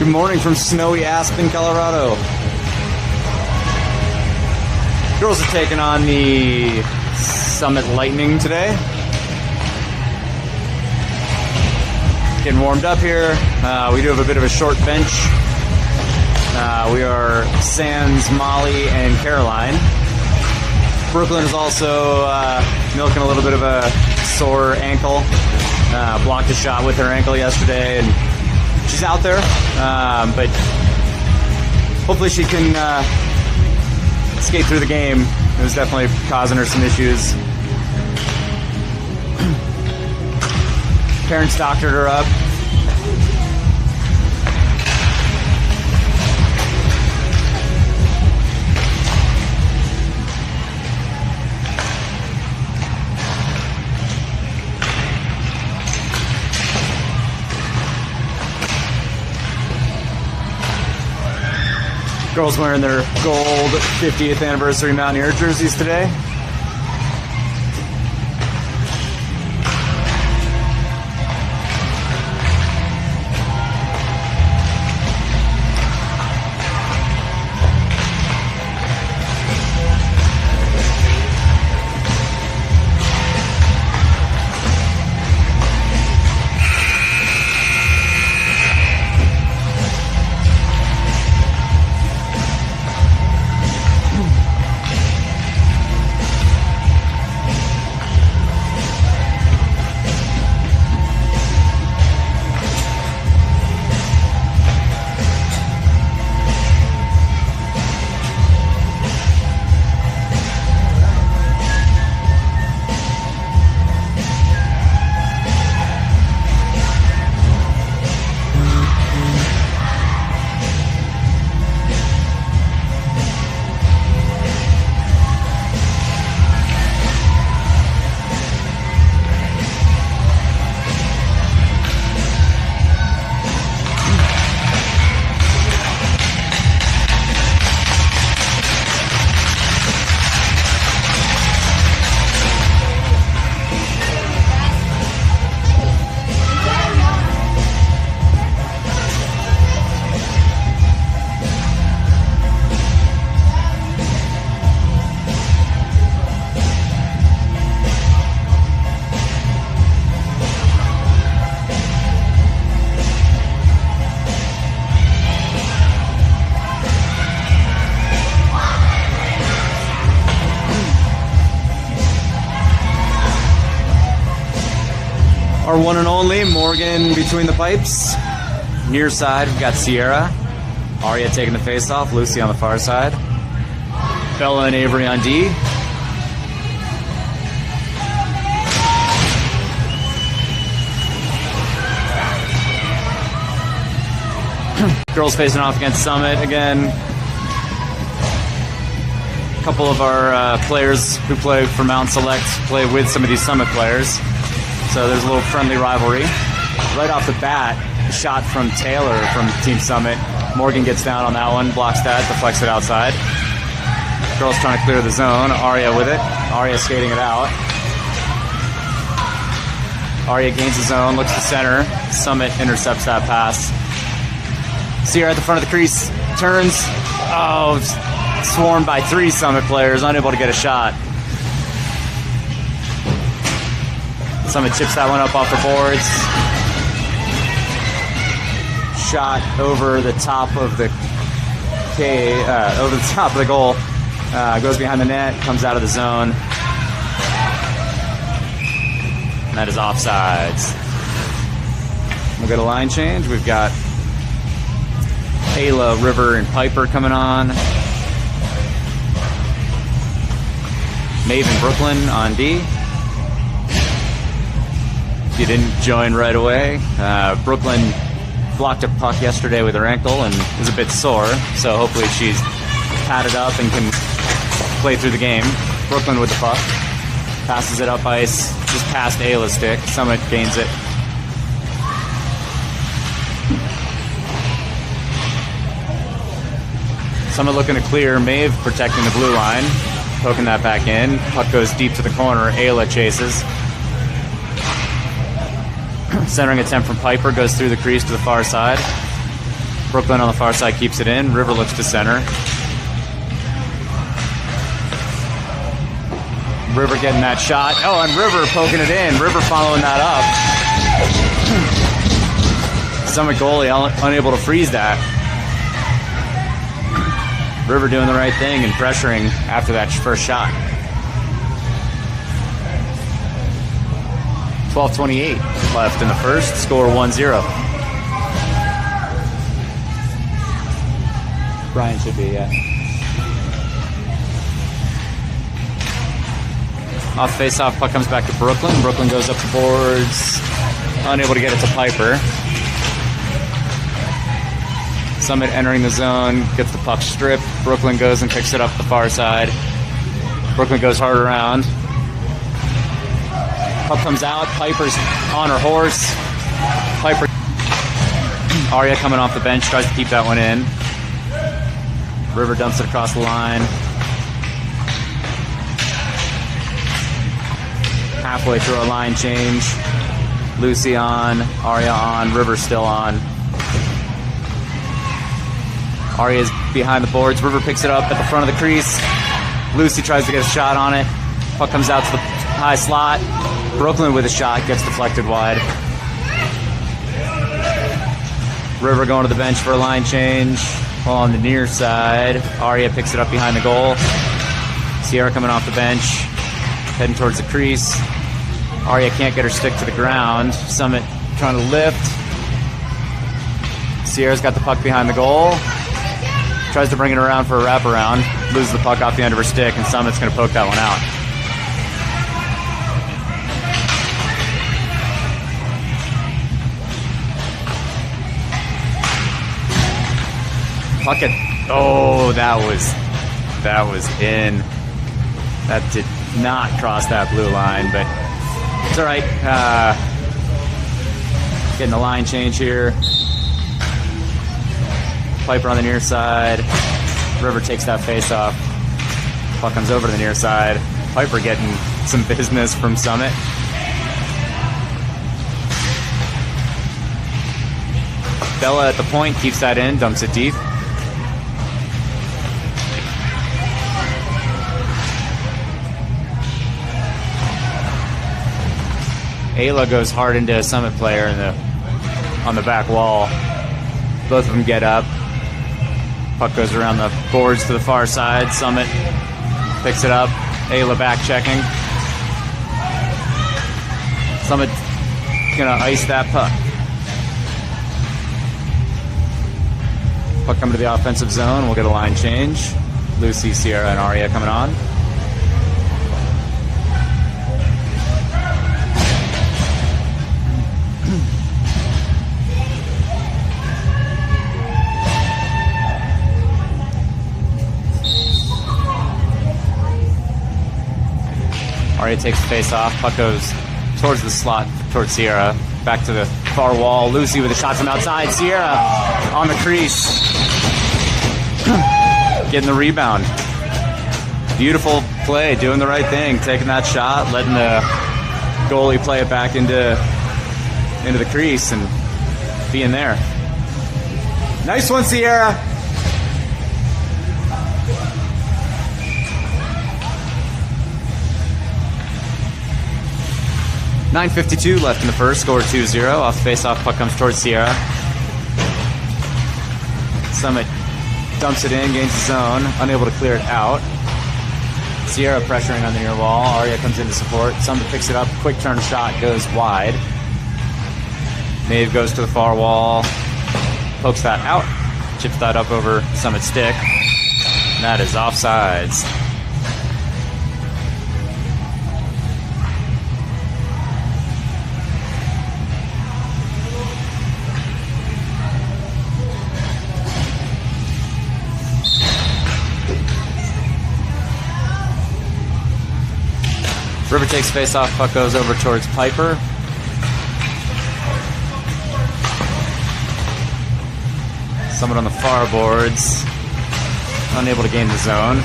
Good morning from snowy Aspen, Colorado. Girls are taking on the Summit Lightning today. Getting warmed up here. We do have a bit of a short bench. We are Sans, Molly, and Caroline. Brooklyn is also milking a little bit of a sore ankle. Blocked a shot with her ankle yesterday, and she's out there. But hopefully she can skate through the game. It was definitely causing her some issues. Parents doctored her up. Girls wearing their gold 50th anniversary Mountaineer jerseys today. Our one and only Morgan between the pipes. Near side, we've got Sierra. Aria taking the face off. Lucy on the far side. Bella and Avery on D. Girls facing off against Summit again. A couple of our players who play for Mount Select play with some of these Summit players. So there's a little friendly rivalry. Right off the bat, a shot from Taylor from Team Summit. Morgan gets down on that one, blocks that, deflects it outside. Girls trying to clear the zone. Aria with it. Aria skating it out. Aria gains the zone, looks to center. Summit intercepts that pass. Sierra at the front of the crease, turns. Oh, swarmed by 3 Summit players, unable to get a shot. Summit chips that one up off the boards. Shot over the top of the over the top of the goal. Goes behind the net, comes out of the zone. And that is offsides. We'll get a line change. We've got Ayla, River, and Piper coming on. Maeve and Brooklyn on D. She didn't join right away. Brooklyn blocked a puck yesterday with her ankle and was a bit sore, so hopefully she's padded up and can play through the game. Brooklyn with the puck. Passes it up ice, just past Ayla's stick. Summit gains it. Summit looking to clear. Maeve protecting the blue line. Poking that back in. Puck goes deep to the corner. Ayla chases. Centering attempt from Piper goes through the crease to the far side. Brooklyn on the far side keeps it in. River looks to center. River getting that shot. Oh, and River poking it in. River following that up. Summit goalie unable to freeze that. River doing the right thing and pressuring after that first shot. 12:28 left in the first. Score 1-0. Brian should be, yeah. Off face-off, puck comes back to Brooklyn. Brooklyn goes up the boards, unable to get it to Piper. Summit entering the zone, gets the puck stripped. Brooklyn goes and picks it up the far side. Brooklyn goes hard around. Puck comes out. Piper's on her horse. Piper. Arya coming off the bench, tries to keep that one in. River dumps it across the line. Halfway through a line change. Lucy on, Arya on, River still on. Arya's behind the boards. River picks it up at the front of the crease. Lucy tries to get a shot on it. Puck comes out to the high slot. Brooklyn with a shot, gets deflected wide. River going to the bench for a line change. Well, on the near side, Arya picks it up behind the goal. Sierra coming off the bench, heading towards the crease. Arya can't get her stick to the ground. Summit trying to lift. Sierra's got the puck behind the goal. Tries to bring it around for a wraparound. Loses the puck off the end of her stick, and Summit's going to poke that one out. Puck it. Oh, that was in. That did not cross that blue line, but it's all right. Getting the line change here. Piper on the near side. River takes that face off. Puck comes over to the near side. Piper getting some business from Summit. Bella at the point keeps that in, dumps it deep. Ayla goes hard into a Summit player on the back wall. Both of them get up. Puck goes around the boards to the far side. Summit picks it up. Ayla back checking. Summit gonna ice that puck. Puck coming to the offensive zone. We'll get a line change. Lucy, Sierra, and Arya coming on. Arya takes the face off. Puck goes towards the slot, towards Sierra. Back to the far wall. Lucy with a shot from outside. Sierra on the crease. Getting the rebound. Beautiful play, doing the right thing. Taking that shot, letting the goalie play it back into the crease and being there. Nice one, Sierra. .952 left in the first, score 2-0. Off the face-off, puck comes towards Sierra. Summit dumps it in, gains the zone, unable to clear it out. Sierra pressuring on the near wall. Arya comes in to support. Summit picks it up, quick turn shot, goes wide. Maeve goes to the far wall, pokes that out, chips that up over Summit's stick. And that is offsides. River takes face off, puck goes over towards Piper. Summit on the far boards, unable to gain the zone.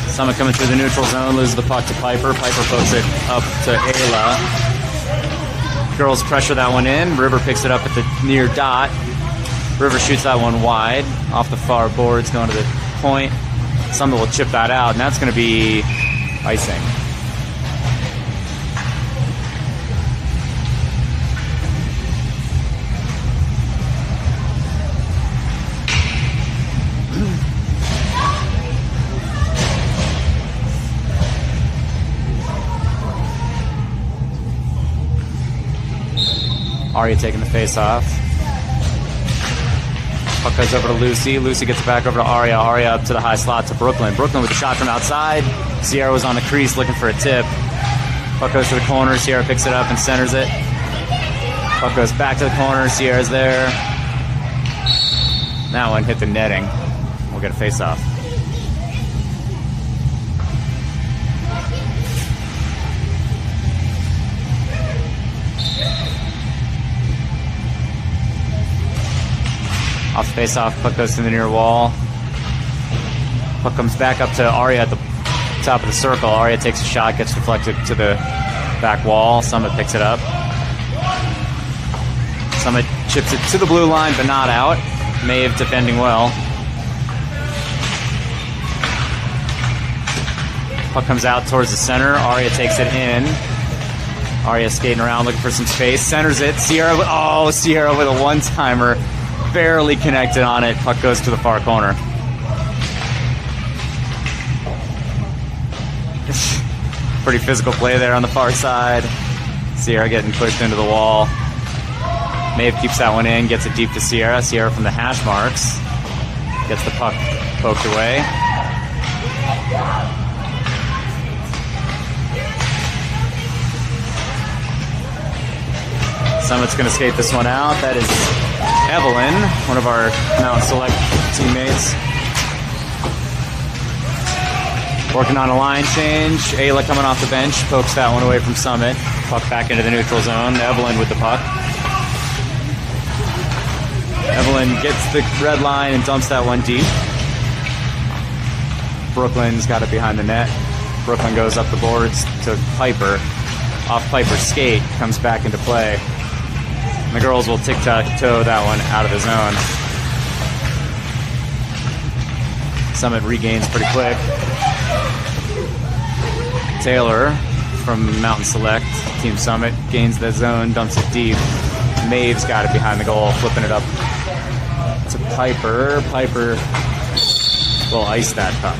Summit coming through the neutral zone, loses the puck to Piper. Piper pokes it up to Ayla. Girls pressure that one in. River picks it up at the near dot. River shoots that one wide off the far boards, going to the point. Summit will chip that out, and that's going to be icing. Arya taking the face off. Puck goes over to Lucy. Lucy gets it back over to Arya. Arya up to the high slot to Brooklyn. Brooklyn with a shot from outside. Sierra was on the crease looking for a tip. Puck goes to the corner. Sierra picks it up and centers it. Puck goes back to the corner. Sierra's there. That one hit the netting. We'll get a face off. Off the face-off, puck goes to the near wall. Puck comes back up to Arya at the top of the circle. Arya takes a shot, gets deflected to the back wall. Summit picks it up. Summit chips it to the blue line, but not out. Maeve defending well. Puck comes out towards the center. Arya takes it in. Arya skating around looking for some space. Centers it. Sierra with a one-timer. Barely connected on it. Puck goes to the far corner. Pretty physical play there on the far side. Sierra getting pushed into the wall. Maeve keeps that one in, gets it deep to Sierra. Sierra from the hash marks. Gets the puck poked away. Summit's going to skate this one out. That is Evelyn, one of our Mountain Select teammates. Working on a line change. Ayla coming off the bench, pokes that one away from Summit. Puck back into the neutral zone. Evelyn with the puck. Evelyn gets the red line and dumps that one deep. Brooklyn's got it behind the net. Brooklyn goes up the boards to Piper. Off Piper's skate, comes back into play. And the girls will tic-tac-toe that one out of the zone. Summit regains pretty quick. Taylor from Mountain Select, Team Summit, gains the zone, dumps it deep. Maeve's got it behind the goal, flipping it up to Piper. Piper will ice that puck.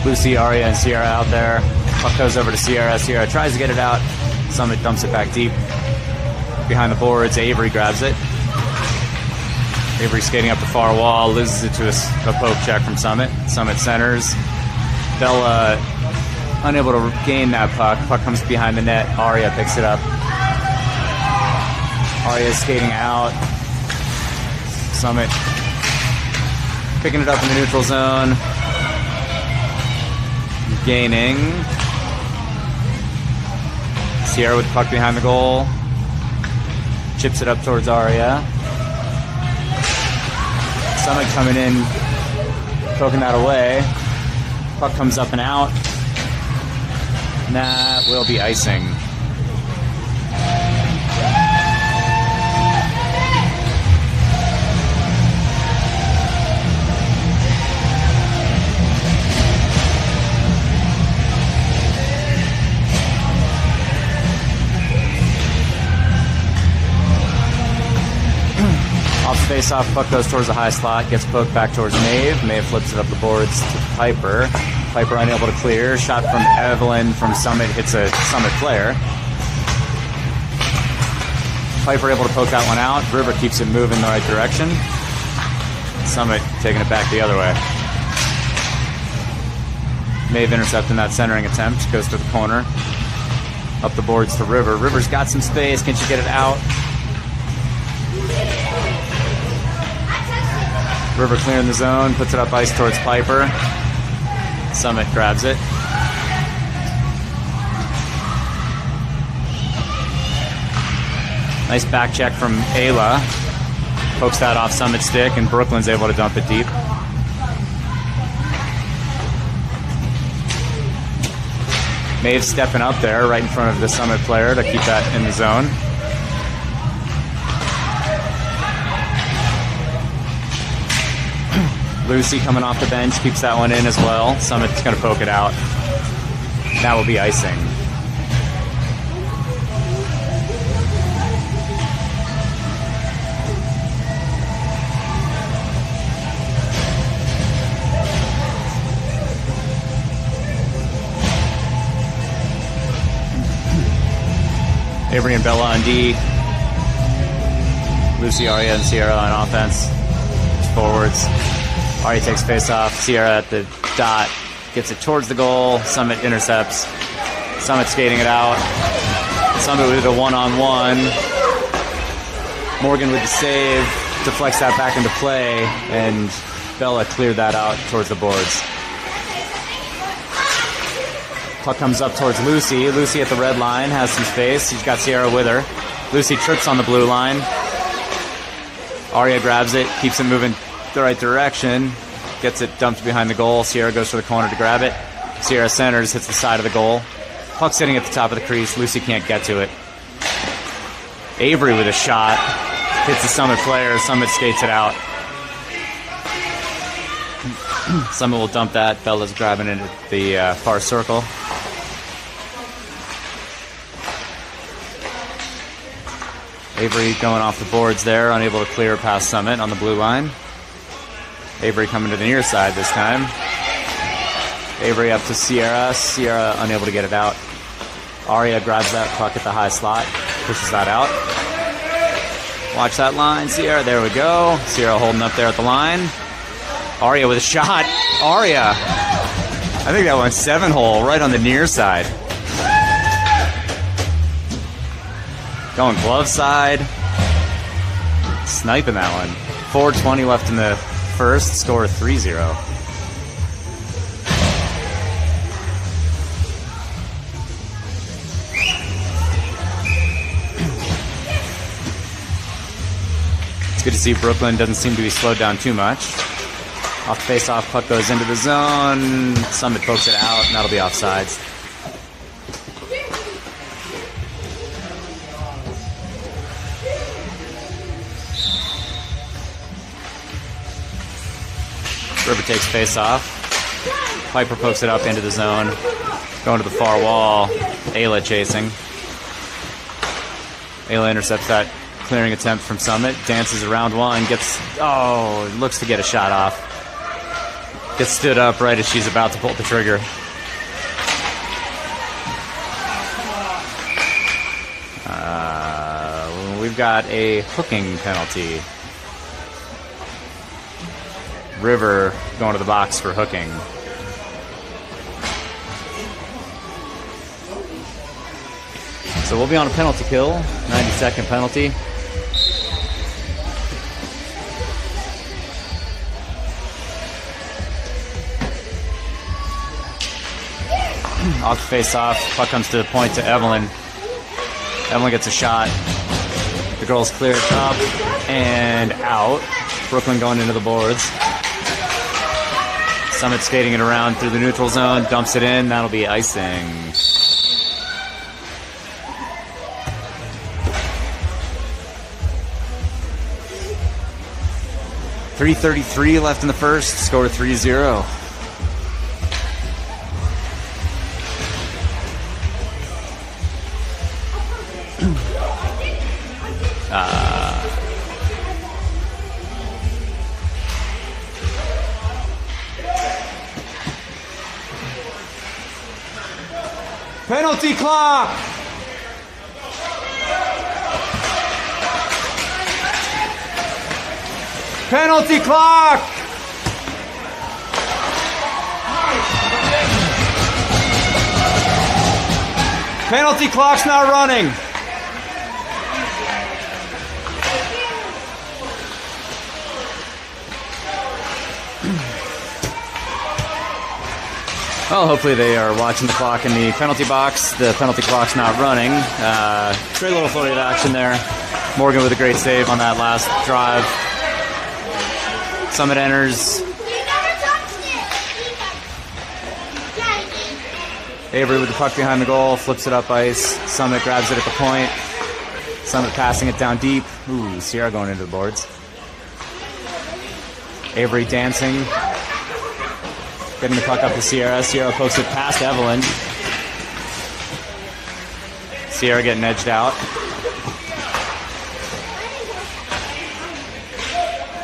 Lucy, Arya, and Sierra out there. Puck goes over to Sierra. Sierra tries to get it out. Summit dumps it back deep. Behind the boards, Avery grabs it. Avery skating up the far wall, loses it to a poke check from Summit. Summit centers. Bella unable to gain that puck. Puck comes behind the net. Arya picks it up. Arya skating out. Summit picking it up in the neutral zone. Gaining. Sierra with the puck behind the goal. Chips it up towards Arya. Summit coming in, poking that away. Puck comes up and out. And that will be icing. Off the face-off, puck goes towards the high slot, gets poked back towards Maeve. Maeve flips it up the boards to Piper. Piper unable to clear. Shot from Evelyn from Summit hits a Summit player. Piper able to poke that one out. River keeps it moving in the right direction. Summit taking it back the other way. Maeve intercepting that centering attempt. Goes to the corner. Up the boards to River. River's got some space. Can she get it out? River clearing the zone, puts it up ice towards Piper. Summit grabs it. Nice back check from Ayla. Pokes that off Summit's stick, and Brooklyn's able to dump it deep. Maeve stepping up there right in front of the Summit player to keep that in the zone. Lucy coming off the bench, keeps that one in as well. Summit's going to poke it out. That will be icing. Avery and Bella on D. Lucy, Aria, and Sierra on offense. Forwards. Aria takes face off. Sierra at the dot. Gets it towards the goal. Summit intercepts. Summit skating it out. Summit with a one-on-one. Morgan with the save. Deflects that back into play. And Bella cleared that out towards the boards. Puck comes up towards Lucy. Lucy at the red line. Has some space. She's got Sierra with her. Lucy trips on the blue line. Aria grabs it. Keeps it moving the right direction. Gets it dumped behind the goal. Sierra goes for the corner to grab it. Sierra centers, hits the side of the goal. Puck sitting at the top of the crease. Lucy can't get to it. Avery with a shot. Hits the Summit player. Summit skates it out. Summit will dump that. Bella's grabbing it at the far circle. Avery going off the boards there, unable to clear past Summit on the blue line. Avery coming to the near side this time. Avery up to Sierra. Sierra unable to get it out. Aria grabs that puck at the high slot, pushes that out. Watch that line, Sierra. There we go. Sierra holding up there at the line. Aria with a shot. Aria. I think that went 7-hole right on the near side. Going glove side. Sniping that one. 4:20 left in the first. Score 3-0. It's good to see Brooklyn doesn't seem to be slowed down too much. Off the face-off, puck goes into the zone. Summit pokes it out, and that'll be offsides. River takes face off. Piper pokes it up into the zone. Going to the far wall. Ayla chasing. Ayla intercepts that clearing attempt from Summit. Dances around one. Looks to get a shot off. Gets stood up right as she's about to pull the trigger. We've got a hooking penalty. River going to the box for hooking. So we'll be on a penalty kill, 90-second penalty. Off the face-off, puck comes to the point to Evelyn. Evelyn gets a shot. The girls clear it up and out. Brooklyn going into the boards. Summit skating it around through the neutral zone, dumps it in. That'll be icing. .333 left in the first. Score 3-0. Penalty clock! Penalty clock! Penalty clock's not running. Well, hopefully they are watching the clock in the penalty box. The penalty clock's not running. Great little flurry of action there. Morgan with a great save on that last drive. Summit enters. Avery with the puck behind the goal, flips it up ice. Summit grabs it at the point. Summit passing it down deep. Ooh, Sierra going into the boards. Avery dancing. Getting the puck up to Sierra. Sierra pokes it past Evelyn. Sierra getting edged out.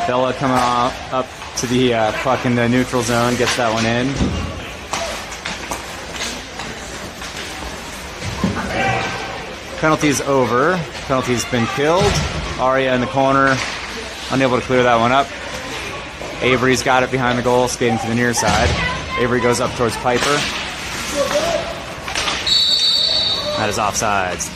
Bella coming up to the puck in the neutral zone, gets that one in. Penalty's over. Penalty's been killed. Aria in the corner, unable to clear that one up. Avery's got it behind the goal, skating to the near side. Avery goes up towards Piper. That is offsides.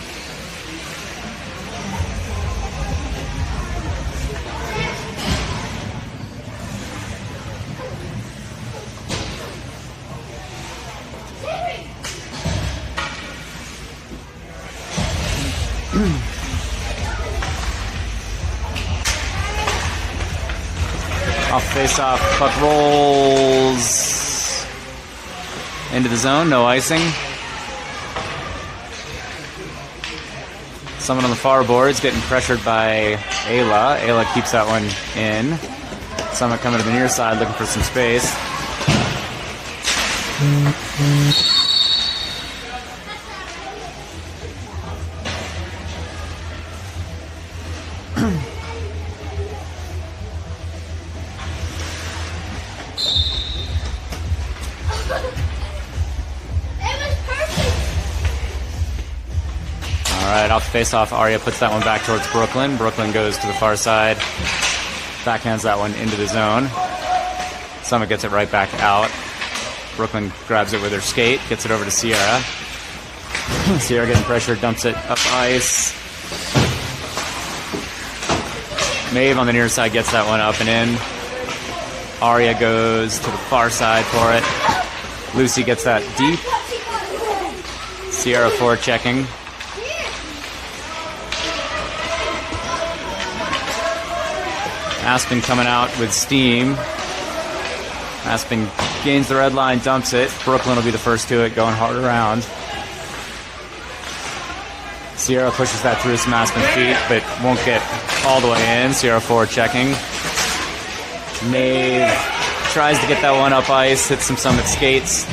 Off face-off, puck rolls into the zone, no icing. Someone on the far boards getting pressured by Ayla. Ayla keeps that one in. Someone coming to the near side looking for some space. Alright, off the face-off, Aria puts that one back towards Brooklyn. Brooklyn goes to the far side. Backhands that one into the zone. Summit gets it right back out. Brooklyn grabs it with her skate, gets it over to Sierra. Sierra getting pressure, dumps it up ice. Maeve on the near side gets that one up and in. Aria goes to the far side for it. Lucy gets that deep. Sierra forechecking. Aspen coming out with steam. Aspen gains the red line, dumps it. Brooklyn will be the first to it, going hard around. Sierra pushes that through some Aspen feet, but won't get all the way in. Sierra forward checking. Maeve tries to get that one up ice, hits some Summit skates.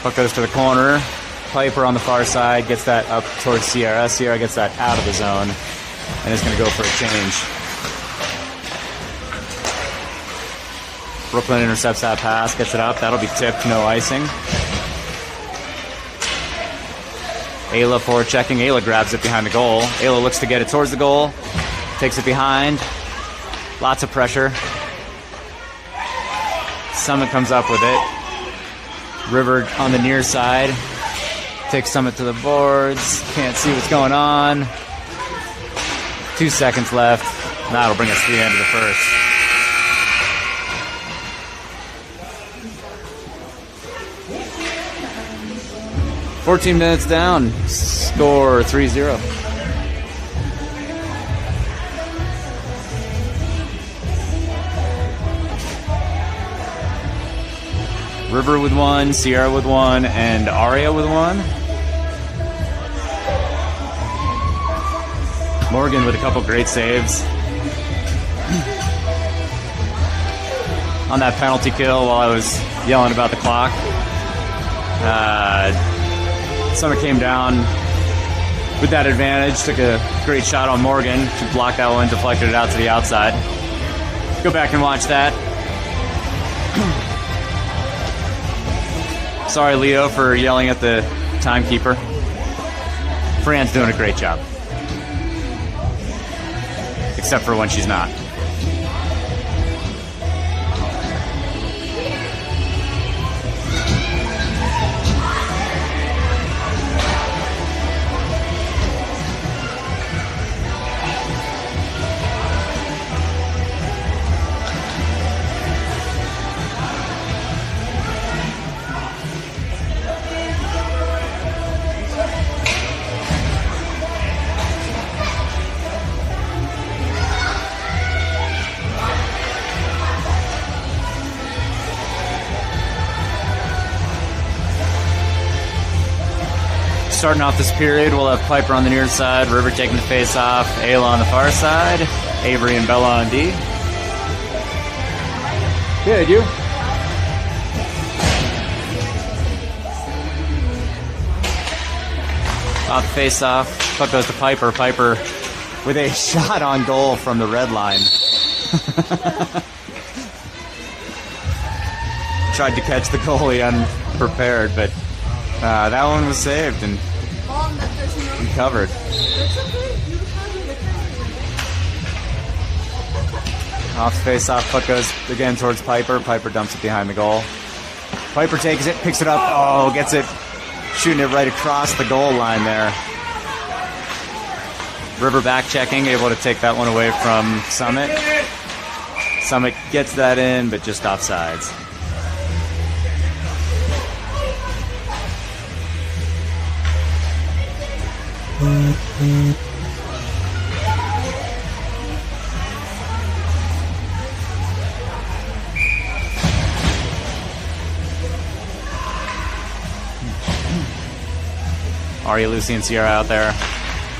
Puck goes to the corner. Piper on the far side gets that up towards Sierra. Sierra gets that out of the zone and is going to go for a change. Brooklyn intercepts that pass, gets it up. That'll be tipped, no icing. Ayla forward checking. Ayla grabs it behind the goal. Ayla looks to get it towards the goal. Takes it behind. Lots of pressure. Summit comes up with it. River on the near side. Takes Summit to the boards. Can't see what's going on. 2 seconds left. That'll bring us to the end of the first. "14 minutes down. Score 3-0. River with one, Sierra with one, and Aria with one. Morgan with a couple great saves. On that penalty kill while I was yelling about the clock. Summit came down with that advantage, took a great shot on Morgan. She blocked that one, deflected it out to the outside. Go back and watch that. Sorry, Leo, for yelling at the timekeeper. Fran's doing a great job. Except for when she's not. starting off this period, we'll have Piper on the near side, River taking the face off, Ayla on the far side, Avery and Bella on D. Good, you? Off face off, puck goes to Piper. Piper with a shot on goal from the red line. Tried to catch the goalie unprepared, but that one was saved and covered. Off face off, puck goes again towards Piper. Piper dumps it behind the goal. Piper takes it, picks it up, oh, gets it, shooting it right across the goal line there. River back checking, able to take that one away from Summit. Summit gets that in, but just offsides. Aria, Lucy, and Sierra out there.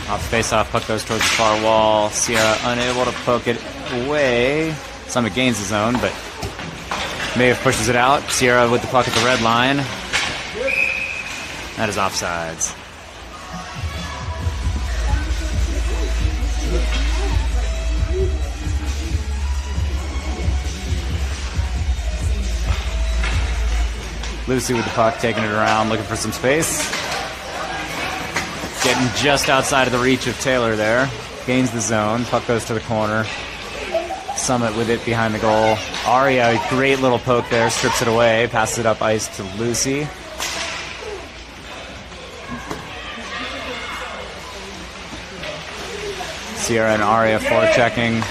Off face-off, puck goes towards the far wall. Sierra unable to poke it away. Summit gains his own, but Maeve pushes it out. Sierra with the puck at the red line. That is offsides. Lucy with the puck, taking it around, looking for some space. Getting just outside of the reach of Taylor there. Gains the zone. Puck goes to the corner. Summit with it behind the goal. Aria, great little poke there. Strips it away. Passes it up ice to Lucy. Sierra and Aria forechecking.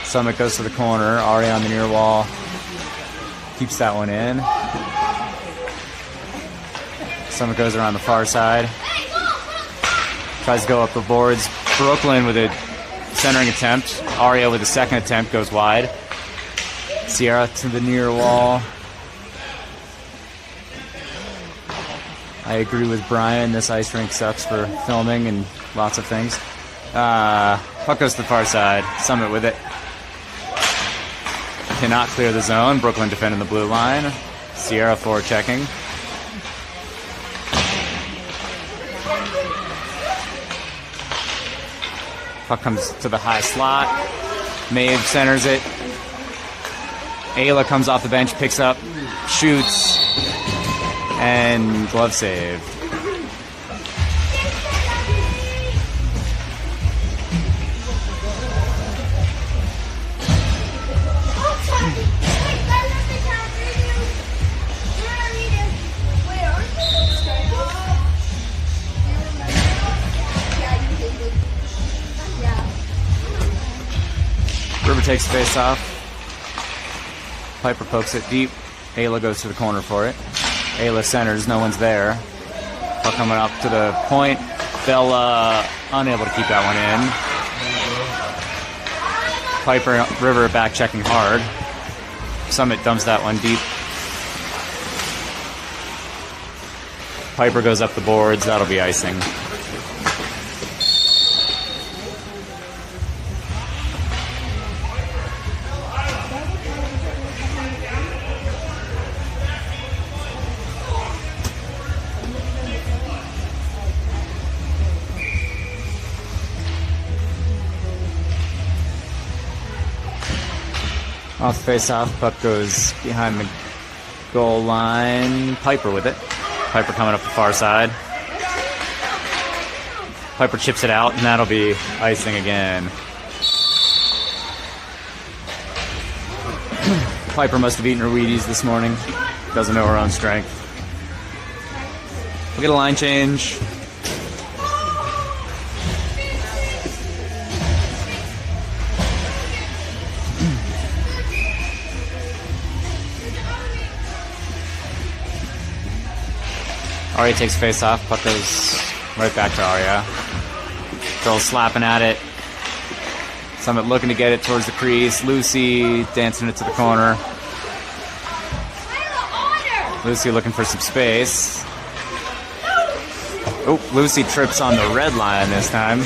Summit goes to the corner. Aria on the near wall. Keeps that one in. Summit goes around the far side. Tries to go up the boards. Brooklyn with a centering attempt. Aria with a second attempt goes wide. Sierra to the near wall. I agree with Brian. This ice rink sucks for filming and lots of things. Puck goes to the far side. Summit with it. Cannot clear the zone. Brooklyn defending the blue line. Sierra forechecking. Puck comes to the high slot. Maeve centers it. Ayla comes off the bench, picks up, shoots, and glove save. River takes face off. Piper pokes it deep. Ayla goes to the corner for it. Ayla centers, no one's there. Puck coming up to the point. Bella unable to keep that one in. Piper, River back checking hard. Summit dumps that one deep. Piper goes up the boards, that'll be icing. Off face-off, puck goes behind the goal line. Piper with it. Piper coming up the far side. Piper chips it out, and that'll be icing again. Piper must have eaten her Wheaties this morning. Doesn't know her own strength. We'll get a line change. Aria takes face off, puck goes right back to Aria. Girls slapping at it. Summit looking to get it towards the crease. Lucy dancing it to the corner. Lucy looking for some space. Oh, Lucy trips on the red line this time.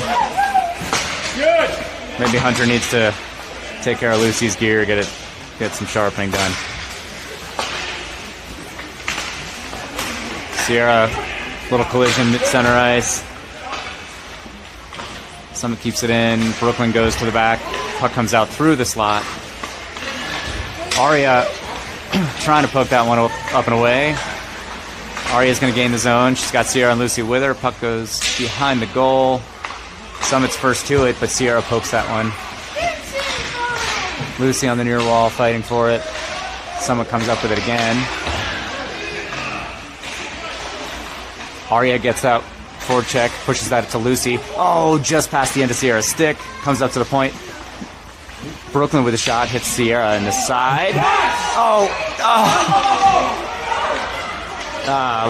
Maybe Hunter needs to take care of Lucy's gear, get some sharpening done. Sierra, little collision mid-center ice. Summit keeps it in. Brooklyn goes to the back. Puck comes out through the slot. Aria trying to poke that one up and away. Aria's going to gain the zone. She's got Sierra and Lucy with her. Puck goes behind the goal. Summit's first to it, but Sierra pokes that one. Lucy on the near wall fighting for it. Summit comes up with it again. Aria gets out forward check, pushes that to Lucy. Oh, just past the end of Sierra's stick. Comes up to the point. Brooklyn with a shot, hits Sierra in the side.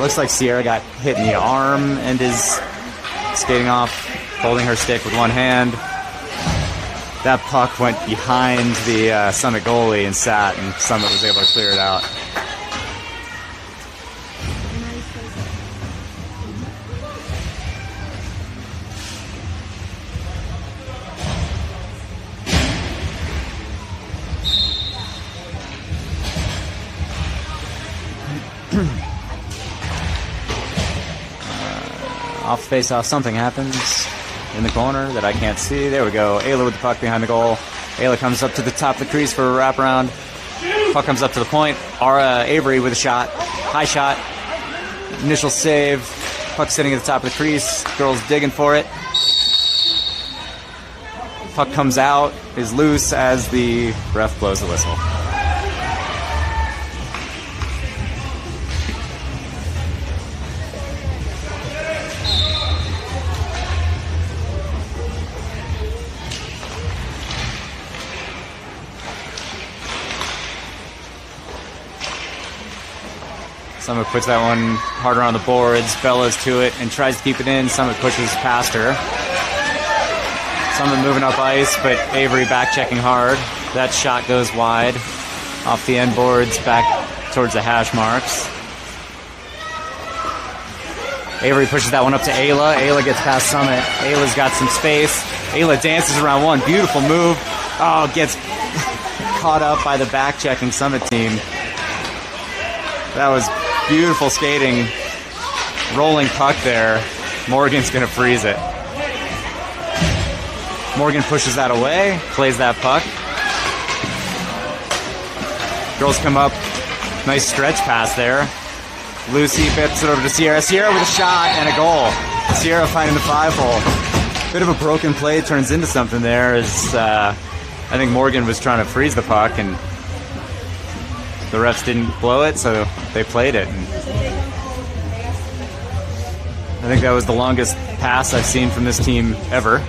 Looks like Sierra got hit in the arm and is skating off, holding her stick with one hand. That puck went behind the Summit goalie and sat, and Summit was able to clear it out. Off face-off, something happens in the corner that I can't see. There we go. Ayla with the puck behind the goal. Ayla comes up to the top of the crease for a wraparound. Puck comes up to the point. Avery with a shot. High shot. Initial save. Puck sitting at the top of the crease. Girls digging for it. Puck comes out, is loose as the ref blows the whistle. Summit puts that one harder on the boards. Bella's to it and tries to keep it in. Summit pushes past her. Summit moving up ice, but Avery back checking hard. That shot goes wide off the end boards back towards the hash marks. Avery pushes that one up to Ayla. Ayla gets past Summit. Ayla's got some space. Ayla dances around one. Beautiful move. Oh, gets caught up by the back checking Summit team. That was beautiful skating. Rolling puck there. Morgan's going to freeze it. Morgan pushes that away, plays that puck. Girls come up. Nice stretch pass there. Lucy bips it over to Sierra. Sierra with a shot and a goal. Sierra finding the 5-hole. Bit of a broken play turns into something there as I think Morgan was trying to freeze the puck and the refs didn't blow it, so they played it. And I think that was the longest pass I've seen from this team ever.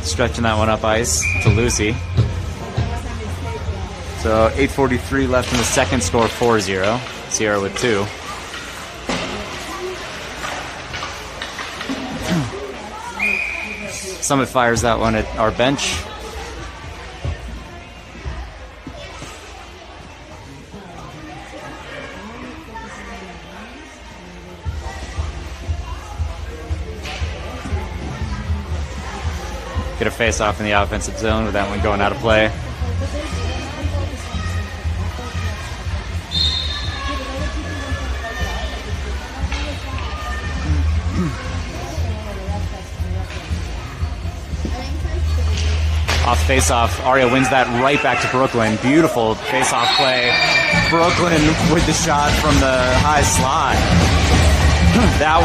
Stretching that one up ice to Lucy. So 8:43 left in the second, score 4-0. Sierra with 2. Summit fires that one at our bench. Get a face-off in the offensive zone with that one going out of play. Off face-off, Aria wins that right back to Brooklyn. Beautiful face-off play. Brooklyn with the shot from the high slot. That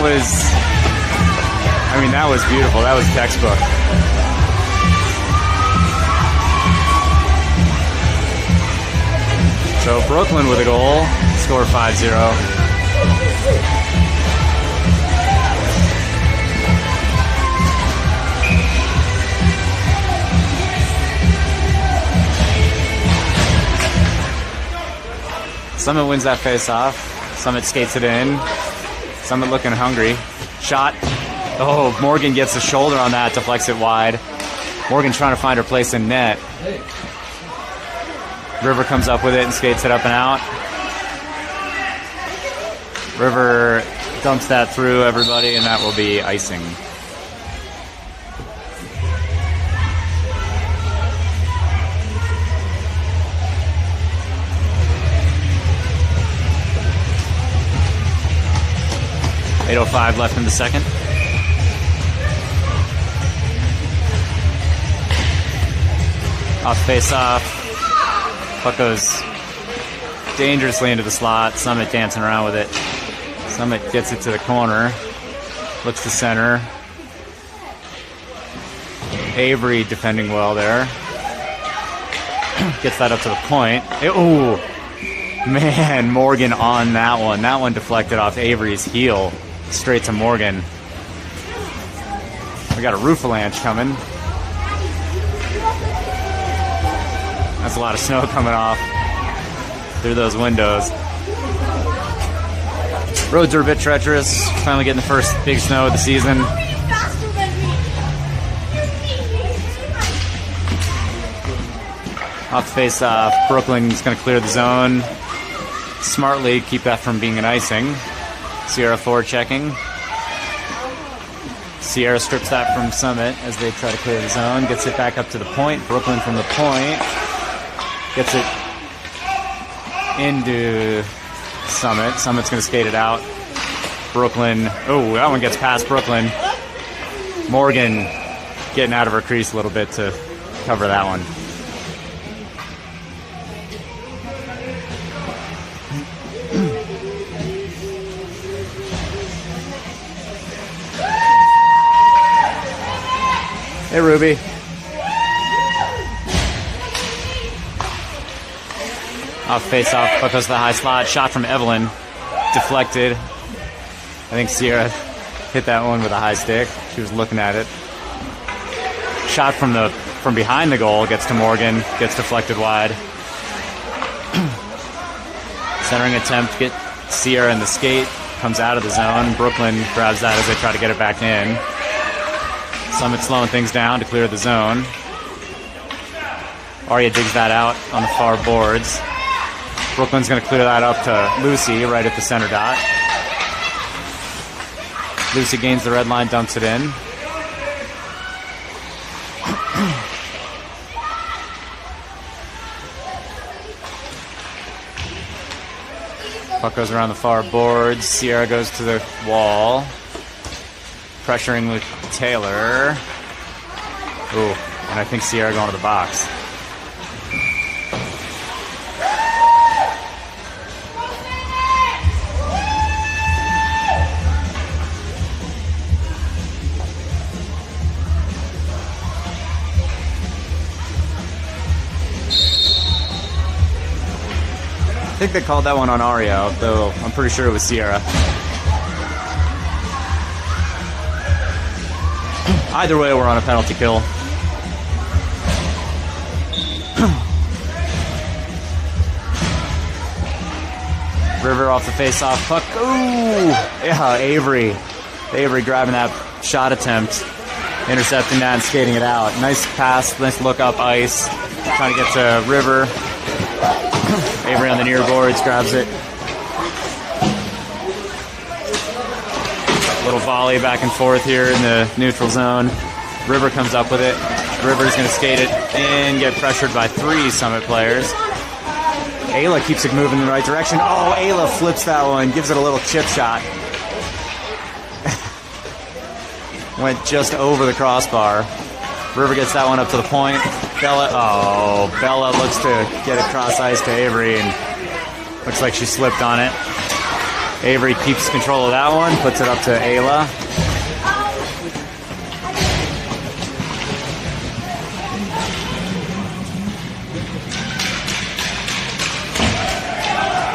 was beautiful. That was textbook. So Brooklyn with a goal, score 5-0. Summit wins that face-off. Summit skates it in. Summit looking hungry. Shot. Oh, Morgan gets the shoulder on that, deflects it wide. Morgan trying to find her place in net. River comes up with it and skates it up and out. River Dumps that through everybody, and that will be icing. .805 left in the second. Off face-off. Puck goes dangerously into the slot. Summit dancing around with it. Summit gets it to the corner. Looks to center. Avery defending well there. Gets that up to the point. Ooh! Man, Morgan on that one. That one deflected off Avery's heel. Straight to Morgan. We got a roof avalanche coming. That's a lot of snow coming off through those windows. Roads are a bit treacherous. Finally getting the first big snow of the season. Off the face-off, Brooklyn's going to clear the zone. Smartly keep that from being an icing. Sierra forward checking. Sierra strips that from Summit as they try to clear the zone. Gets it back up to the point. Brooklyn from the point. Gets it into Summit. Summit's going to skate it out. Brooklyn. Oh, that one gets past Brooklyn. Morgan getting out of her crease a little bit to cover that one. Hey, Ruby. Off face-off, puck goes to the high slot. Shot from Evelyn. Deflected. I think Sierra hit that one with a high stick. She was looking at it. Shot from behind the goal. Gets to Morgan. Gets deflected wide. Centering attempt. Get Sierra in the skate. Comes out of the zone. Brooklyn grabs that as they try to get it back in. Summit slowing things down to clear the zone. Arya digs that out on the far boards. Brooklyn's going to clear that up to Lucy right at the center dot. Lucy gains the red line, dumps it in. Puck goes around the far boards. Sierra goes to the wall. Pressuring with Taylor. Ooh, and I think Sierra going to the box. I think they called that one on Aria, though I'm pretty sure it was Sierra. Either way, we're on a penalty kill. River off the face-off puck. Ooh! Yeah, Avery. Avery grabbing that shot attempt. Intercepting that and skating it out. Nice pass, nice look up ice. Trying to get to River. Avery on the near boards, grabs it. Little volley back and forth here in the neutral zone. River comes up with it. River's going to skate it and get pressured by 3 Summit players. Ayla keeps it moving in the right direction. Oh, Ayla flips that one, gives it a little chip shot. Went just over the crossbar. River gets that one up to the point. Bella looks to get it cross ice to Avery and looks like she slipped on it. Avery keeps control of that one, puts it up to Ayla.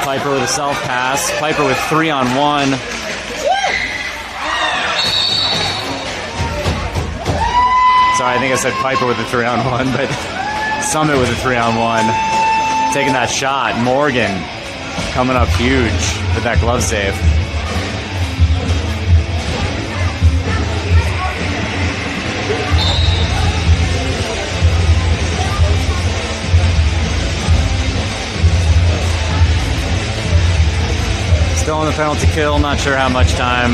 Piper with a self-pass. Piper with 3-on-1. Sorry, I think I said Piper with a 3-on-1, but Summit with a 3-on-1. Taking that shot. Morgan coming up huge with that glove save. Still on the penalty kill, not sure how much time.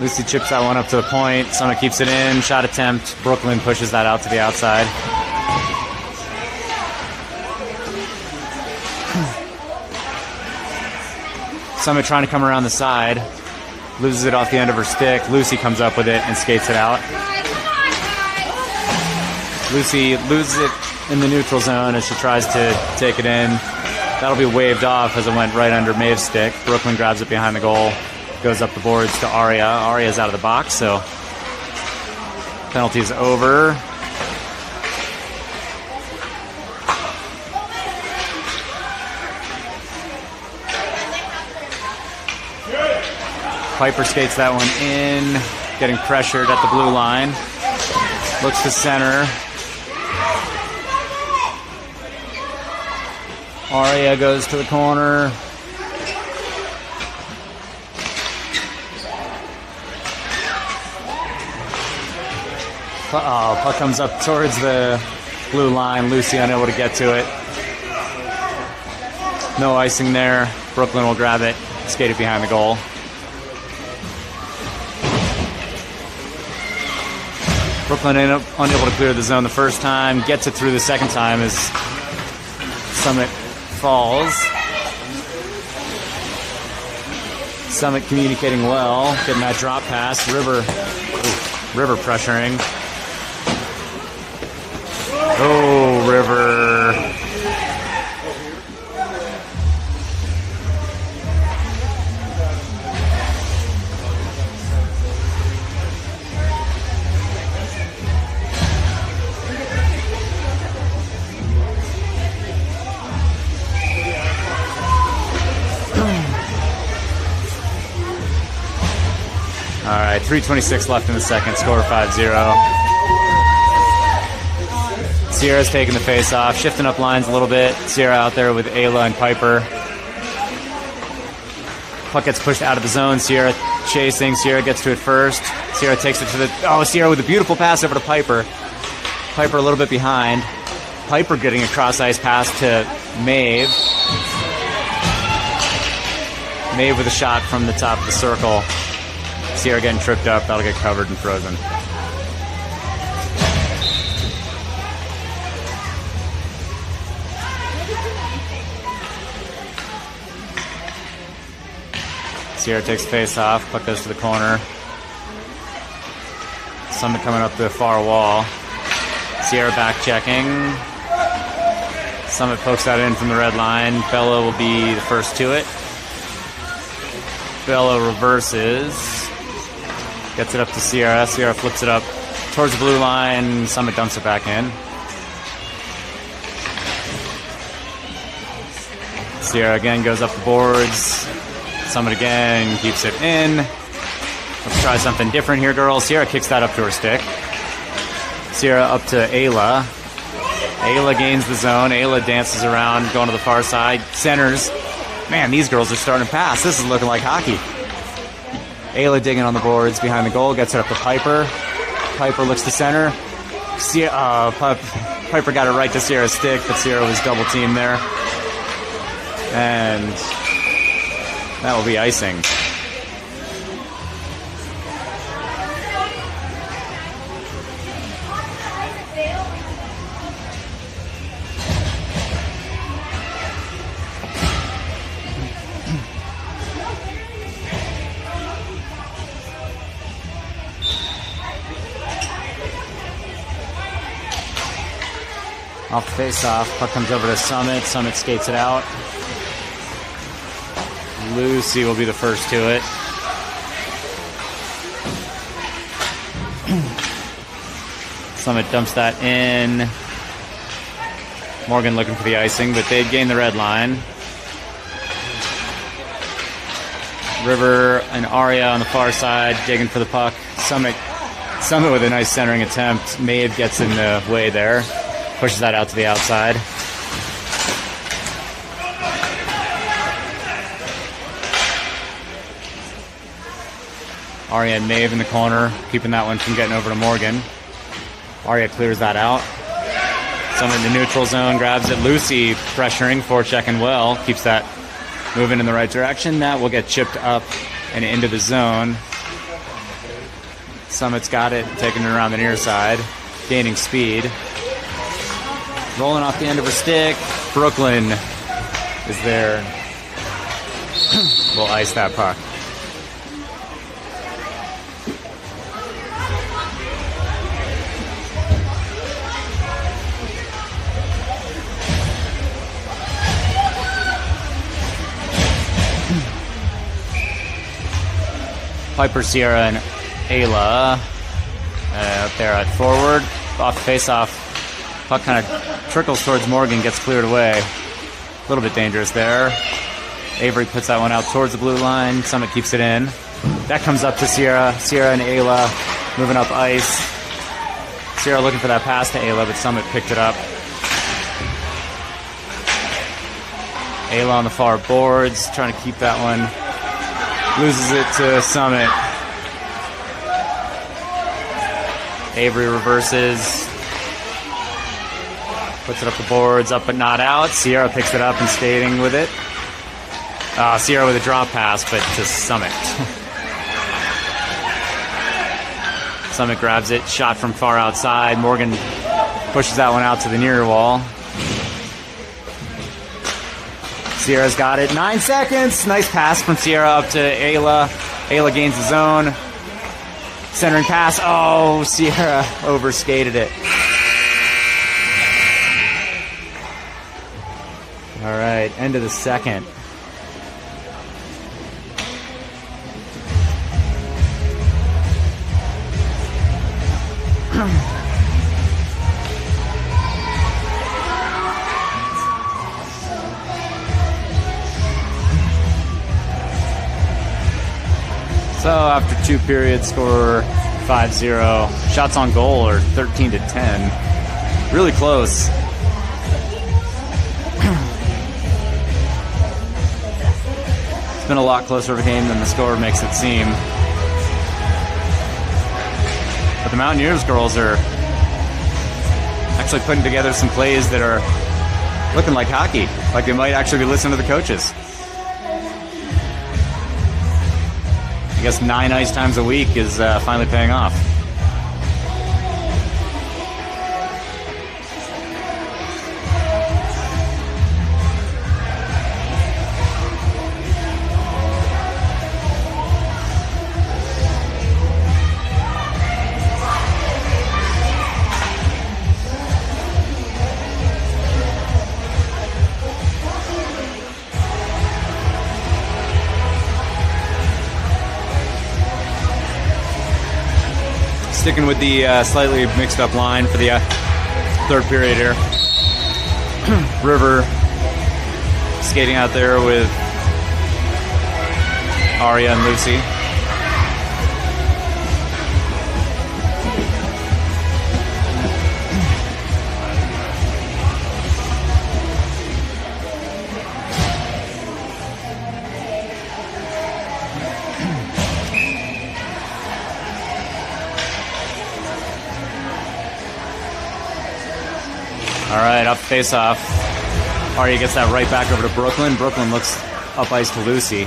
Lucy chips that one up to the point. Summit keeps it in. Shot attempt. Brooklyn pushes that out to the outside. Summit trying to come around the side. Loses it off the end of her stick. Lucy comes up with it and skates it out. Lucy loses it in the neutral zone as she tries to take it in. That'll be waved off as it went right under Maeve's stick. Brooklyn grabs it behind the goal. Goes up the boards to Aria. Aria's out of the box, so penalty's over. Piper skates that one in, getting pressured at the blue line. Looks to center. Aria goes to the corner. Puck comes up towards the blue line. Lucy unable to get to it. No icing there. Brooklyn will grab it, skate it behind the goal. Brooklyn unable to clear the zone the first time. Gets it through the second time as Summit falls. Summit communicating well. Getting that drop pass. River pressuring. Oh, River. All right, 3:26 left in the second. Score 5-0. Sierra's taking the face off, shifting up lines a little bit. Sierra out there with Ayla and Piper. Puck gets pushed out of the zone. Sierra chasing. Sierra gets to it first. Sierra takes it to the... Oh, Sierra with a beautiful pass over to Piper. Piper a little bit behind. Piper getting a cross-ice pass to Maeve. Maeve with a shot from the top of the circle. Sierra getting tripped up. That'll get covered and frozen. Sierra takes the face off. Puck goes to the corner. Summit coming up the far wall. Sierra back checking. Summit pokes that in from the red line. Bella will be the first to it. Bella reverses. Gets it up to Sierra. Sierra flips it up towards the blue line. Summit dumps it back in. Sierra again goes up the boards. Summit again keeps it in. Let's try something different here, girls. Sierra kicks that up to her stick. Sierra up to Ayla. Ayla gains the zone. Ayla dances around, going to the far side. Centers. Man, these girls are starting to pass. This is looking like hockey. Ayla digging on the boards behind the goal. Gets it up to Piper. Piper looks to center. Piper got it right to Sierra's stick, but Sierra was double teamed there. And that will be icing. Off the face-off, puck comes over to Summit. Summit skates it out. Lucy will be the first to it. Summit dumps that in. Morgan looking for the icing, but they'd gain the red line. River and Aria on the far side, digging for the puck. Summit with a nice centering attempt. Maeve gets in the way there. Pushes that out to the outside. Aria and Maeve in the corner, keeping that one from getting over to Morgan. Aria clears that out. Summit in the neutral zone, grabs it. Lucy pressuring, forechecking well, keeps that moving in the right direction. That will get chipped up and into the zone. Summit's got it, taking it around the near side, gaining speed. Rolling off the end of her stick. Brooklyn is there. We'll ice that puck. Piper, Sierra, and Ayla up there at forward. Off face-off. Puck kind of trickles towards Morgan, gets cleared away. A little bit dangerous there. Avery puts that one out towards the blue line. Summit keeps it in. That comes up to Sierra. Sierra and Ayla moving up ice. Sierra looking for that pass to Ayla, but Summit picked it up. Ayla on the far boards, trying to keep that one. Loses it to Summit. Avery reverses. Puts it up the boards, up but not out. Sierra picks it up and skating with it. Sierra with a drop pass, but to Summit. Summit grabs it, shot from far outside. Morgan pushes that one out to the near wall. Sierra's got it. 9 seconds. Nice pass from Sierra up to Ayla. Ayla gains the zone. Centering pass. Oh, Sierra overskated it. All right, end of the second. So after 2 periods, score 5-0. Shots on goal are 13-10. Really close. It's been a lot closer of a game than the score makes it seem. But the Mountaineers girls are actually putting together some plays that are looking like hockey. Like they might actually be listening to the coaches. I guess 9 ice times a week is finally paying off. Sticking with the slightly mixed up line for the third period here. River skating out there with Aria and Lucy. All right, up face-off. Aria gets that right back over to Brooklyn. Brooklyn looks up ice to Lucy.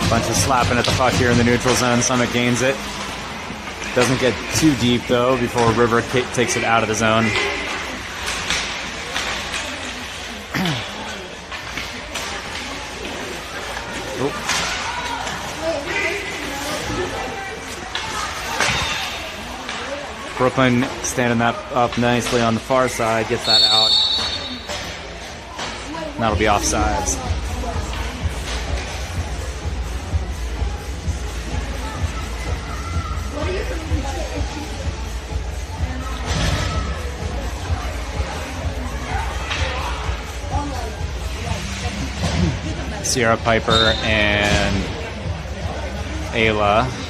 Bunch of slapping at the puck here in the neutral zone. Summit gains it. Doesn't get too deep, though, before River takes it out of the zone. Brooklyn standing that up nicely on the far side, gets that out. And that'll be offsides. Sierra, Piper, and Ayla.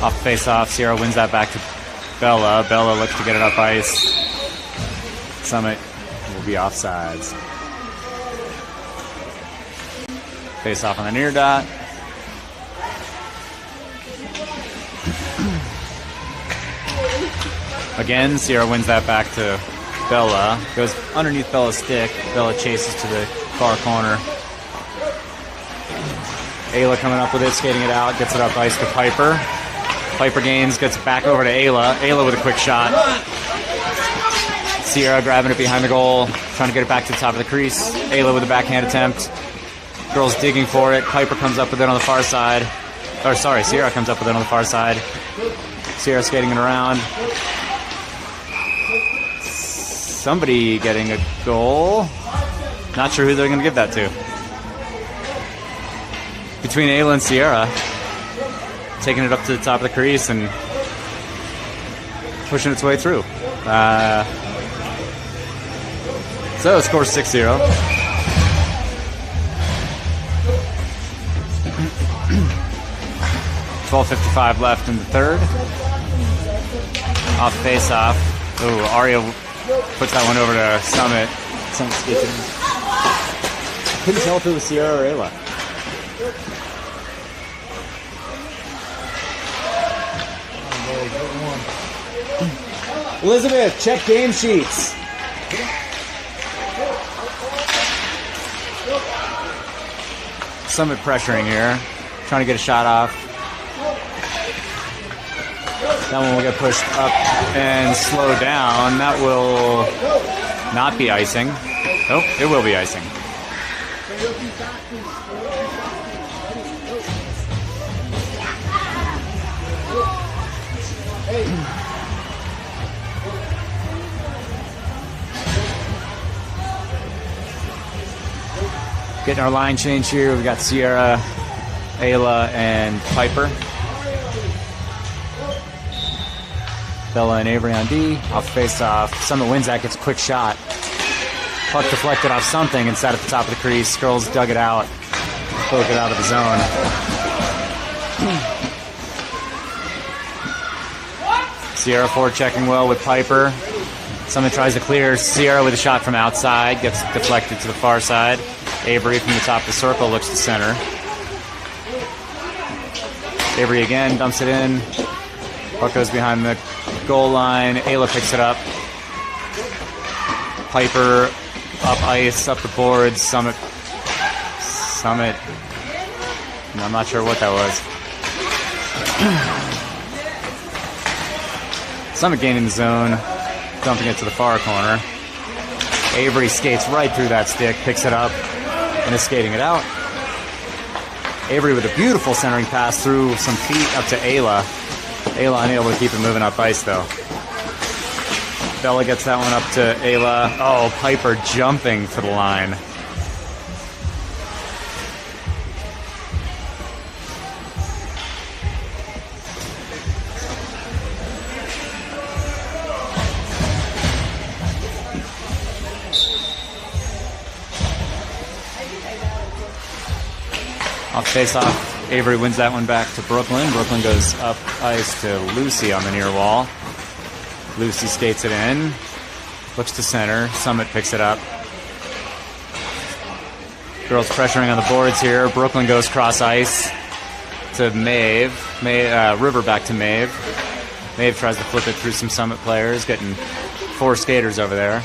Off face-off, Sierra wins that back to Bella. Bella looks to get it up ice. Summit will be offsides. Face-off on the near dot. Again, Sierra wins that back to Bella. Goes underneath Bella's stick. Bella chases to the far corner. Ayla coming up with it, skating it out, gets it up ice to Piper. Piper gains, gets it back over to Ayla. Ayla with a quick shot. Sierra grabbing it behind the goal, trying to get it back to the top of the crease. Ayla with a backhand attempt. Girls digging for it. Piper comes up with it on the far side. Or sorry, Sierra comes up with it on the far side. Sierra skating it around. Somebody getting a goal. Not sure who they're going to give that to. Between Ayla and Sierra, taking it up to the top of the crease and pushing its way through. So it scores 6-0. $12:55 left in the third. Off face-off. Ooh, Aria puts that one over to Summit. Summit skates in. Couldn't tell if it was Sierra or Ayla. Elizabeth, check game sheets. Summit pressuring here, trying to get a shot off. That one will get pushed up and slow down. That will not be icing. Oh, it will be icing. Getting our line change here. We've got Sierra, Ayla, and Piper. Bella and Avery on D. Off face-off. Summit wins that, gets a quick shot. Puck deflected off something and sat at the top of the crease. Girls dug it out. Poke it out of the zone. Sierra forward checking well with Piper. Summit tries to clear. Sierra with a shot from outside. Gets deflected to the far side. Avery from the top of the circle looks to center. Avery again dumps it in. Puck goes behind the goal line. Ayla picks it up. Piper up ice, up the boards. Summit. I'm not sure what that was. Summit gaining the zone, dumping it to the far corner. Avery skates right through that stick, picks it up, and is skating it out. Avery with a beautiful centering pass through some feet up to Ayla. Ayla unable to keep it moving up ice, though. Bella gets that one up to Ayla. Oh, Piper jumping for the line. Off face-off, Avery wins that one back to Brooklyn. Brooklyn goes up ice to Lucy on the near wall. Lucy skates it in, looks to center. Summit picks it up. Girls pressuring on the boards here. Brooklyn goes cross ice to Maeve. River back to Maeve. Maeve tries to flip it through some Summit players, getting 4 skaters over there.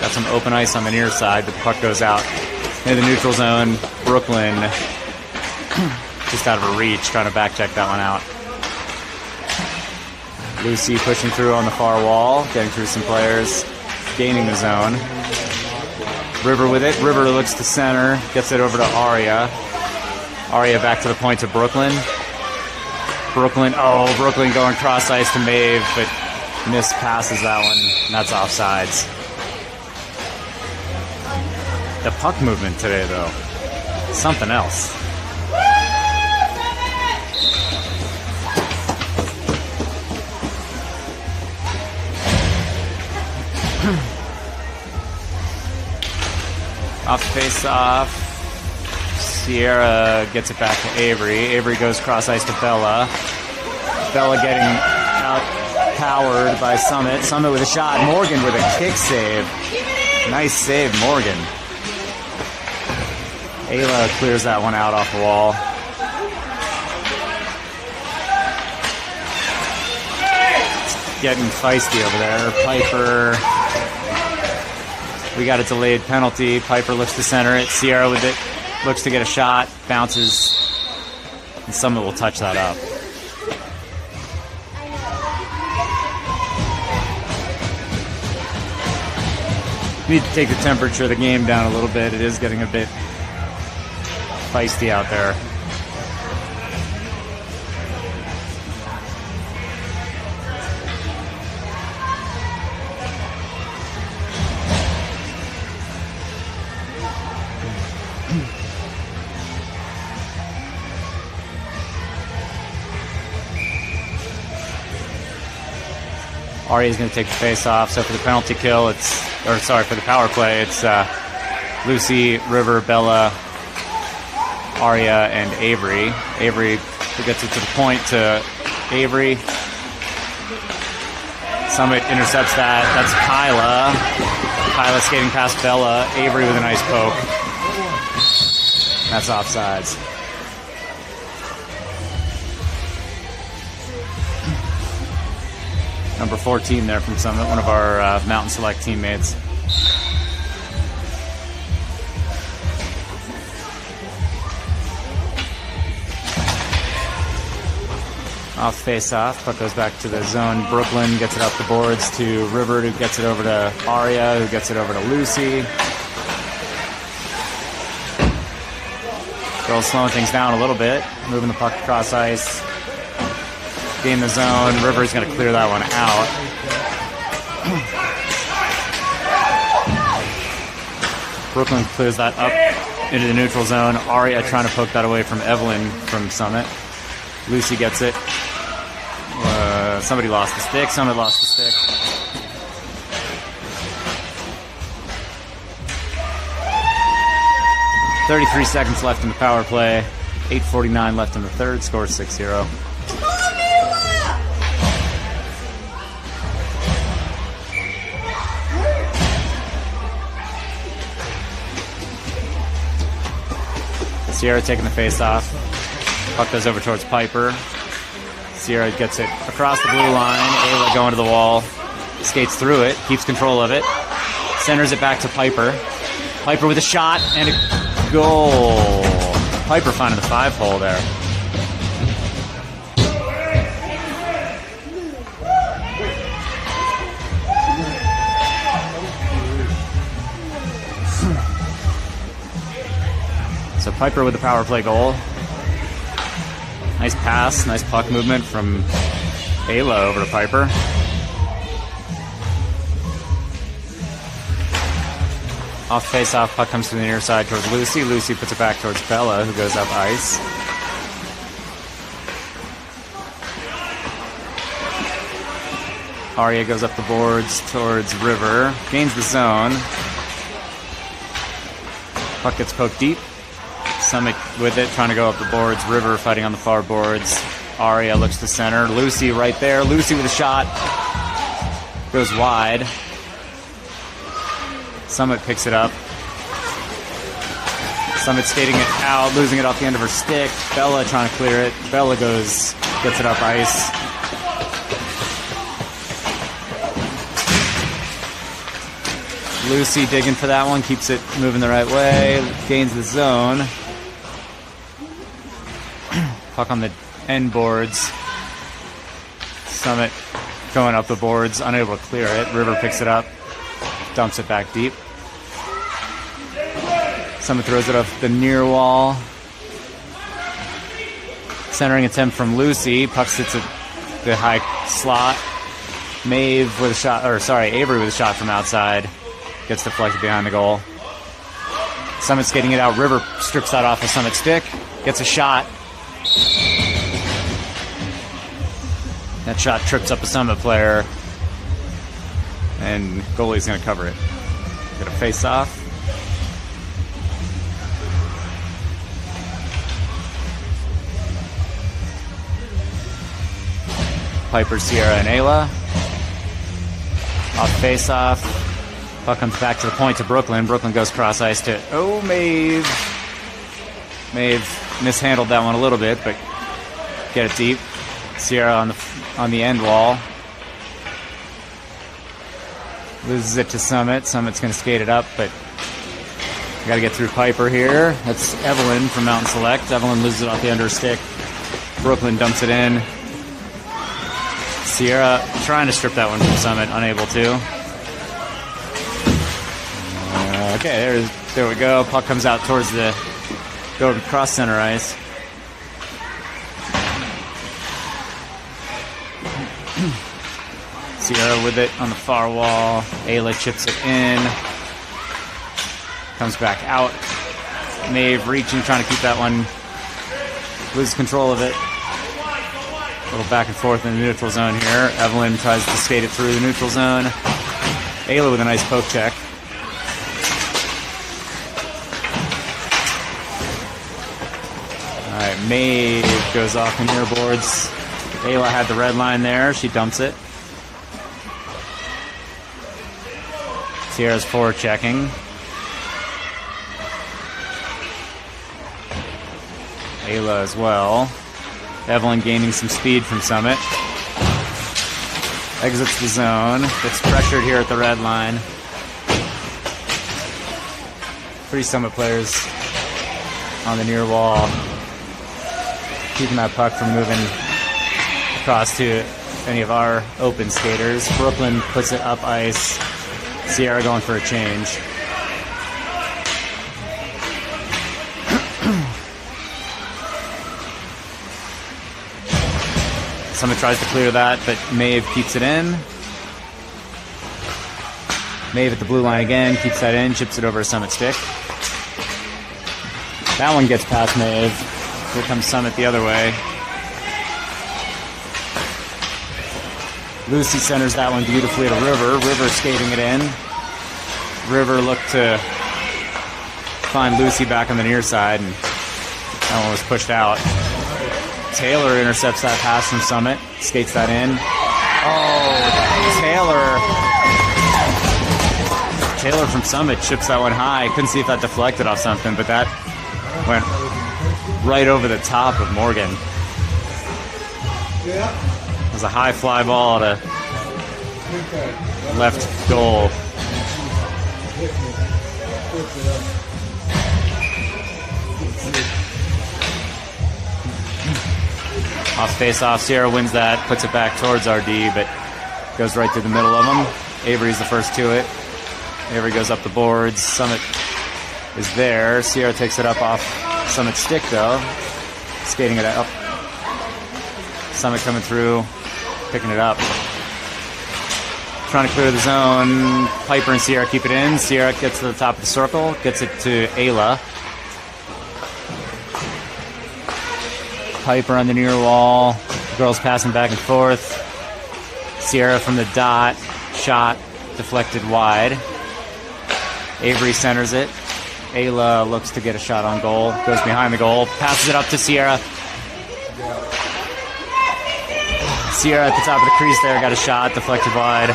Got some open ice on the near side, but the puck goes out in the neutral zone. Brooklyn just out of her reach, trying to back check that one out. Lucy pushing through on the far wall, getting through some players, gaining the zone. River with it. River looks to center, gets it over to Aria. Aria back to the point to Brooklyn. Brooklyn going cross ice to Maeve, but mispasses that one, and that's offsides. The puck movement today, though, something else. Off face-off, Sierra gets it back to Avery. Avery goes cross ice to Bella. Bella getting out-powered by Summit. Summit with a shot. Morgan with a kick save. Nice save, Morgan. Ayla clears that one out off the wall. getting feisty over there. Piper. We got a delayed penalty. Piper looks to center it. Sierra with it. Looks to get a shot. Bounces. And Summit will touch that up. Need to take the temperature of the game down a little bit. It is getting a bit feisty out there. Arya is going to take the face off. So for the penalty kill, for the power play, it's Lucy, River, Bella, Arya, and Avery. Avery gets it to the point to Avery. Summit intercepts that. That's Kyla. Kyla skating past Bella. Avery with a nice poke. That's offsides. Number 14 there from Summit, one of our Mountain Select teammates. Off face-off, puck goes back to the zone. Brooklyn gets it up the boards to River, who gets it over to Arya, who gets it over to Lucy. Girls slowing things down a little bit, moving the puck across ice. Gain the zone. River's going to clear that one out. Brooklyn clears that up into the neutral zone. Arya trying to poke that away from Evelyn from Summit. Lucy gets it. Somebody lost the stick. Summit lost the stick. .33 seconds left in the power play. 8:49 left in the third. Score 6-0. Sierra taking the face off. Puck goes over towards Piper. Sierra gets it across the blue line. Ayla going to the wall. Skates through it. Keeps control of it. Centers it back to Piper. Piper with a shot and a goal. Piper finding the 5-hole there. So Piper with the power play goal. Nice pass, nice puck movement from Ayla over to Piper. Off face-off, puck comes to the near side towards Lucy. Lucy puts it back towards Bella, who goes up ice. Arya goes up the boards towards River. Gains the zone. Puck gets poked deep. Summit with it, trying to go up the boards. River fighting on the far boards. Arya looks to center. Lucy right there. Lucy with a shot. Goes wide. Summit picks it up. Summit skating it out, losing it off the end of her stick. Bella trying to clear it. Bella gets it up ice. Lucy digging for that one, keeps it moving the right way. Gains the zone. Puck on the end boards. Summit going up the boards, unable to clear it. River picks it up, dumps it back deep. Summit throws it off the near wall. Centering attempt from Lucy. Puck sits at the high slot. Avery with a shot from outside. Gets deflected behind the goal. Summit's getting it out. River strips that off of Summit's stick. Gets a shot. That shot trips up a Summit player. And goalie's going to cover it. Get a face off. Piper, Sierra, and Ayla. Off face off. Puck comes back to the point to Brooklyn. Brooklyn goes cross ice to Maeve. Maeve mishandled that one a little bit, but get it deep. Sierra on the end wall. Loses it to Summit. Summit's going to skate it up, but got to get through Piper here. That's Evelyn from Mountain Select. Evelyn loses it off the under stick. Brooklyn dumps it in. Sierra trying to strip that one from Summit, unable to. Okay, there we go. Puck comes out towards the cross center ice. Sierra with it on the far wall. Ayla chips it in. Comes back out. Maeve reaching, trying to keep that one. Loses control of it. A little back and forth in the neutral zone here. Evelyn tries to skate it through the neutral zone. Ayla with a nice poke check. All right, Maeve goes off the near boards. Ayla had the red line there. She dumps it. Sierra's forward checking. Ayla as well. Evelyn gaining some speed from Summit. Exits the zone. Gets pressured here at the red line. 3 Summit players on the near wall. Keeping that puck from moving across to any of our open skaters. Brooklyn puts it up ice. Sierra going for a change. Summit tries to clear that, but Maeve keeps it in. Maeve at the blue line again, keeps that in, chips it over a Summit stick. That one gets past Maeve. Here comes Summit the other way. Lucy centers that one beautifully to River. River skating it in. River looked to find Lucy back on the near side, and that one was pushed out. Taylor intercepts that pass from Summit. Skates that in. Oh, Taylor from Summit chips that one high. Couldn't see if that deflected off something, but that went right over the top of Morgan. It was a high fly ball to left goal. Off face-off, Sierra wins that, puts it back towards RD, but goes right through the middle of them. Avery's the first to it. Avery goes up the boards. Summit is there. Sierra takes it up off Summit's stick, though. Skating it up. Summit coming through, picking it up. Trying to clear the zone. Piper and Sierra keep it in. Sierra gets to the top of the circle, gets it to Ayla. Piper on the near wall. Girls passing back and forth. Sierra from the dot. Shot deflected wide. Avery centers it. Ayla looks to get a shot on goal. Goes behind the goal. Passes it up to Sierra. Sierra at the top of the crease there. Got a shot deflected wide.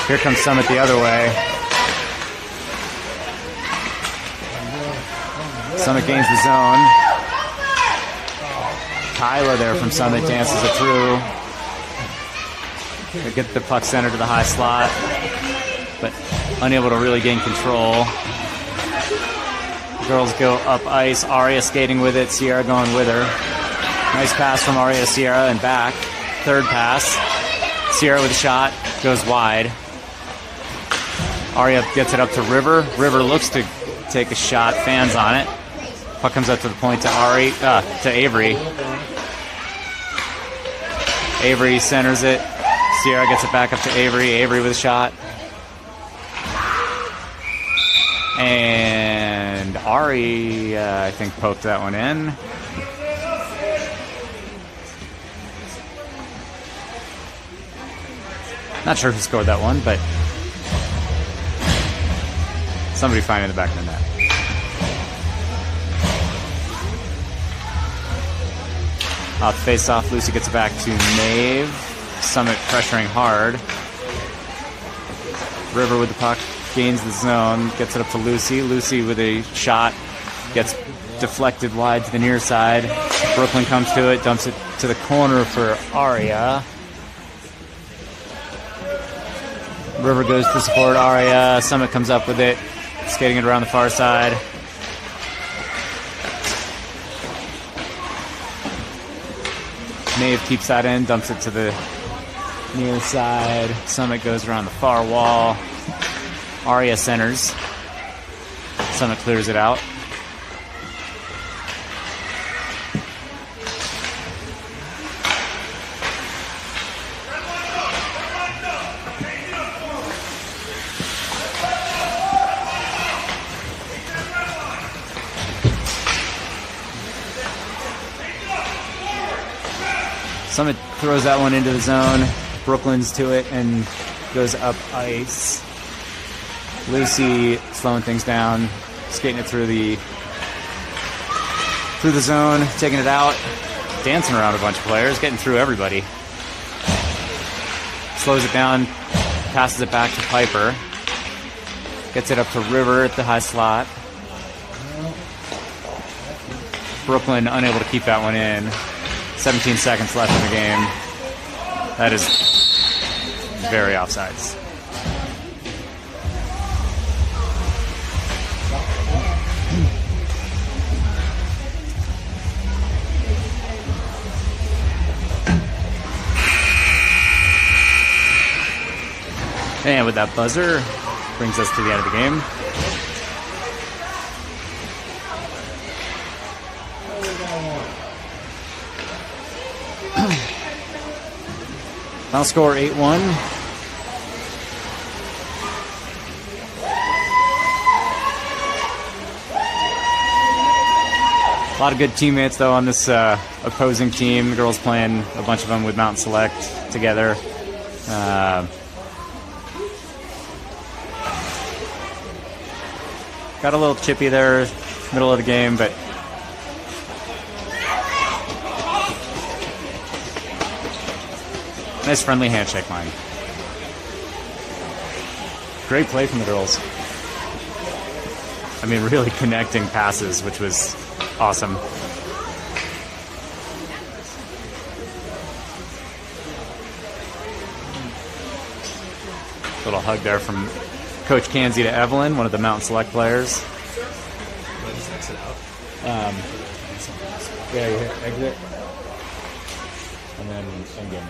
Here comes Summit the other way. Summit gains the zone. Kyla there from Summit dances it through. They get the puck center to the high slot, but unable to really gain control. Girls go up ice. Aria skating with it. Sierra going with her. Nice pass from Aria, Sierra, and back. Third pass. Sierra with a shot. Goes wide. Aria gets it up to River. River looks to take a shot. Fans on it. Puck comes up to the point to Avery. Avery centers it. Sierra gets it back up to Avery. Avery with a shot. And Ari, I think, poked that one in. Not sure who scored that one, but somebody finding the back of the net. Off face-off, Lucy gets it back to Maeve. Summit pressuring hard. River with the puck, gains the zone, gets it up to Lucy. Lucy with a shot, gets deflected wide to the near side. Brooklyn comes to it, dumps it to the corner for Aria. River goes to support Aria. Summit comes up with it, skating it around the far side. Maeve keeps that in, dumps it to the near side. Summit goes around the far wall. Aria centers. Summit clears it out. Summit throws that one into the zone. Brooklyn's to it and goes up ice. Lucy slowing things down, skating it through the zone, taking it out, dancing around a bunch of players, getting through everybody. Slows it down, passes it back to Piper. Gets it up to River at the high slot. Brooklyn unable to keep that one in. 17 seconds left in the game. That is very offsides. And with that buzzer, brings us to the end of the game. Final score 8-1. A lot of good teammates though on this opposing team. The girls playing a bunch of them with Mountain Select together. Got a little chippy there, middle of the game, but nice friendly handshake line. Great play from the girls. I mean, really connecting passes, which was awesome. Little hug there from Coach Kanzi to Evelyn, one of the Mountain Select players. Just exit out. Yeah, you hit exit. And then end game.